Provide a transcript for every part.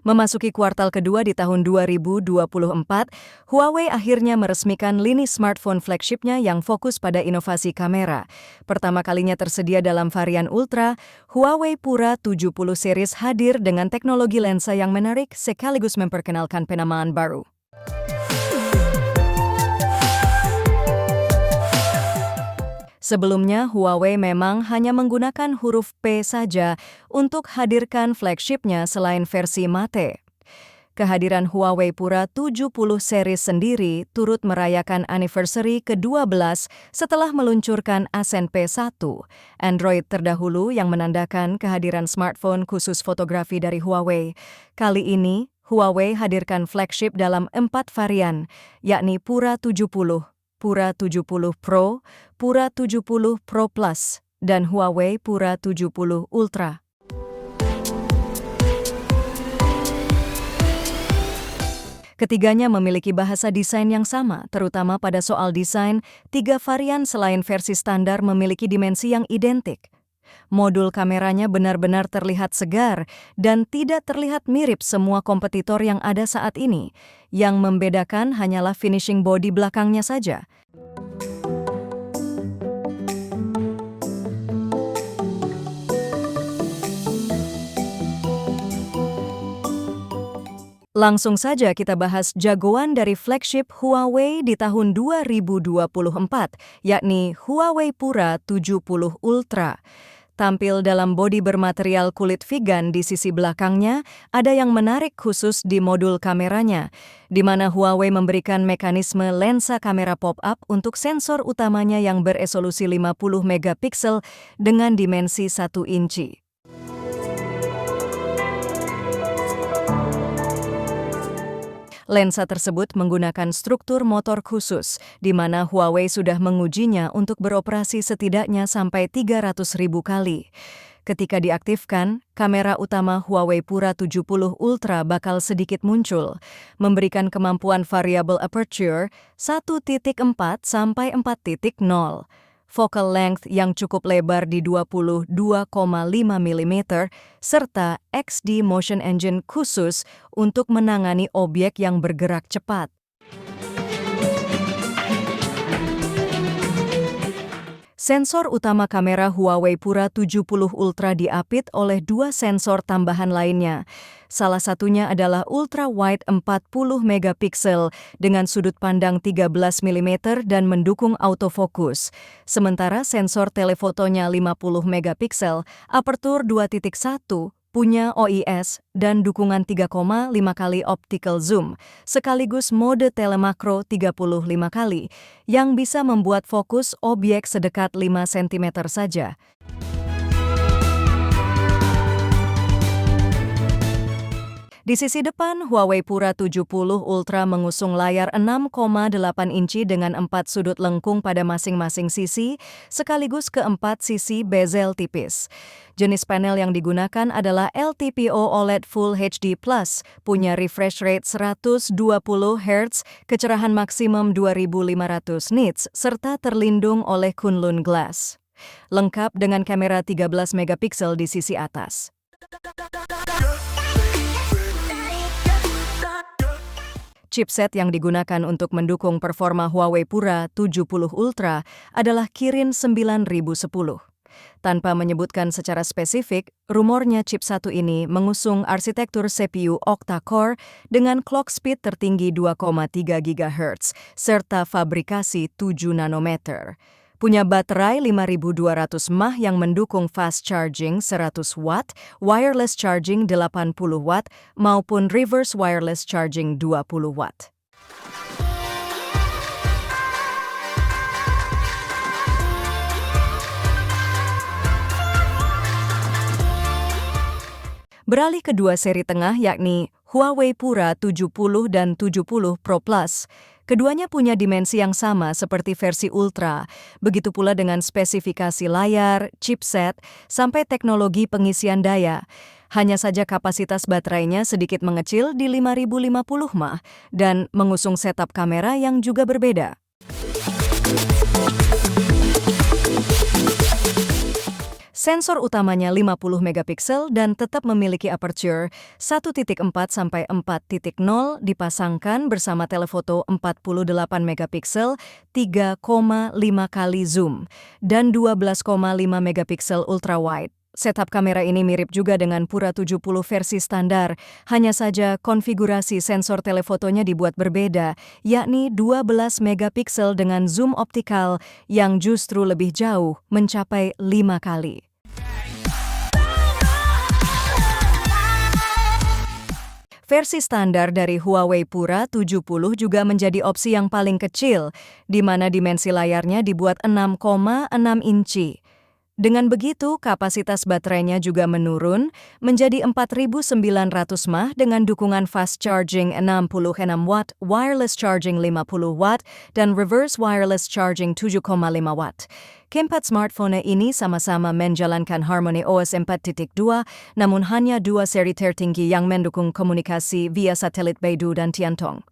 Memasuki kuartal kedua di tahun 2024, Huawei akhirnya meresmikan lini smartphone flagshipnya yang fokus pada inovasi kamera. Pertama kalinya tersedia dalam varian Ultra, Huawei Pura 70 series hadir dengan teknologi lensa yang menarik sekaligus memperkenalkan penamaan baru. Sebelumnya, Huawei memang hanya menggunakan huruf P saja untuk hadirkan flagshipnya selain versi mate. Kehadiran Huawei Pura 70 series sendiri turut merayakan anniversary ke-12 setelah meluncurkan Ascend P1, Android terdahulu yang menandakan kehadiran smartphone khusus fotografi dari Huawei. Kali ini, Huawei hadirkan flagship dalam 4 varian, yakni Pura 70, Pura 70 Pro, Pura 70 Pro Plus, dan Huawei Pura 70 Ultra. Ketiganya memiliki bahasa desain yang sama, terutama pada soal desain. 3 varian selain versi standar memiliki dimensi yang identik. Modul kameranya benar-benar terlihat segar dan tidak terlihat mirip semua kompetitor yang ada saat ini. Yang membedakan hanyalah finishing body belakangnya saja. Langsung saja kita bahas jagoan dari flagship Huawei di tahun 2024, yakni Huawei Pura 70 Ultra. Tampil dalam bodi bermaterial kulit vegan di sisi belakangnya, ada yang menarik khusus di modul kameranya, di mana Huawei memberikan mekanisme lensa kamera pop-up untuk sensor utamanya yang beresolusi 50 megapiksel dengan dimensi 1 inci. Lensa tersebut menggunakan struktur motor khusus, di mana Huawei sudah mengujinya untuk beroperasi setidaknya sampai 300.000 kali. Ketika diaktifkan, kamera utama Huawei Pura 70 Ultra bakal sedikit muncul, memberikan kemampuan variable aperture 1.4 sampai 4.0. Focal length yang cukup lebar di 22,5 mm, serta XD Motion Engine khusus untuk menangani objek yang bergerak cepat. Sensor utama kamera Huawei Pura 70 Ultra diapit oleh 2 sensor tambahan lainnya. Salah satunya adalah Ultra Wide 40 megapiksel dengan sudut pandang 13 mm dan mendukung autofokus. Sementara sensor telefotonya 50 megapiksel, apertur 2.1, punya OIS dan dukungan 3,5 kali optical zoom, sekaligus mode telemakro 35 kali, yang bisa membuat fokus objek sedekat 5 cm saja. Di sisi depan, Huawei Pura 70 Ultra mengusung layar 6,8 inci dengan 4 sudut lengkung pada masing-masing sisi, sekaligus keempat sisi bezel tipis. Jenis panel yang digunakan adalah LTPO OLED Full HD+, punya refresh rate 120 Hz, kecerahan maksimum 2500 nits, serta terlindung oleh Kunlun Glass. Lengkap dengan kamera 13 megapiksel di sisi atas. Chipset yang digunakan untuk mendukung performa Huawei Pura 70 Ultra adalah Kirin 9010. Tanpa menyebutkan secara spesifik, rumornya chip satu ini mengusung arsitektur CPU octa-core dengan clock speed tertinggi 2,3 GHz serta fabrikasi 7 nanometer. Punya baterai 5200 mAh yang mendukung fast charging 100 watt, wireless charging 80 watt, maupun reverse wireless charging 20 watt. Beralih ke 2 seri tengah yakni Huawei Pura 70 dan 70 Pro Plus. Keduanya punya dimensi yang sama seperti versi Ultra, begitu pula dengan spesifikasi layar, chipset, sampai teknologi pengisian daya. Hanya saja kapasitas baterainya sedikit mengecil di 5050 mAh dan mengusung setup kamera yang juga berbeda. Sensor utamanya 50 megapiksel dan tetap memiliki aperture 1.4-4.0 dipasangkan bersama telefoto 48 megapiksel 3,5 kali zoom dan 12,5 megapiksel ultrawide. Setup kamera ini mirip juga dengan Pura 70 versi standar, hanya saja konfigurasi sensor telefotonya dibuat berbeda, yakni 12 megapiksel dengan zoom optikal yang justru lebih jauh, mencapai 5 kali. Versi standar dari Huawei Pura 70 juga menjadi opsi yang paling kecil, di mana dimensi layarnya dibuat 6,6 inci. Dengan begitu, kapasitas baterainya juga menurun menjadi 4.900 mAh dengan dukungan fast charging 66 Watt, wireless charging 50 Watt, dan reverse wireless charging 7,5 Watt. Keempat smartphone ini sama-sama menjalankan Harmony OS 4.2, namun hanya dua seri tertinggi yang mendukung komunikasi via satelit Beidou dan Tiantong.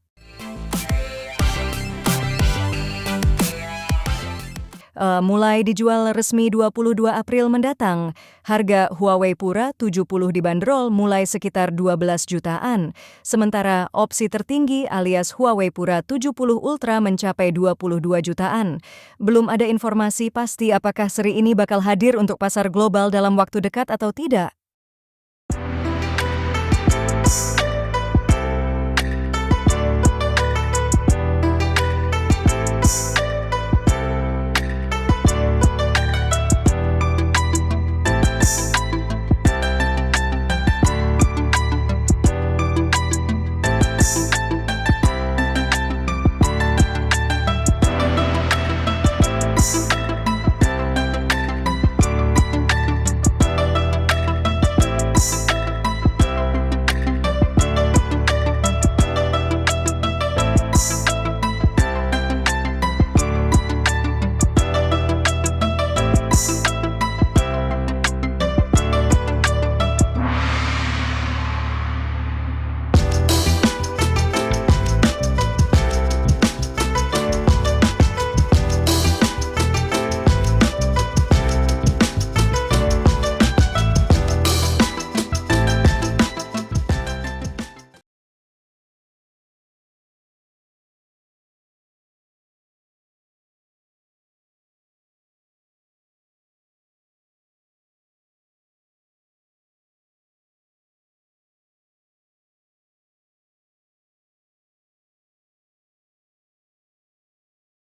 Mulai dijual resmi 22 April mendatang. Harga Huawei Pura 70 dibanderol mulai sekitar 12 jutaan. Sementara opsi tertinggi alias Huawei Pura 70 Ultra mencapai 22 jutaan. Belum ada informasi pasti apakah seri ini bakal hadir untuk pasar global dalam waktu dekat atau tidak.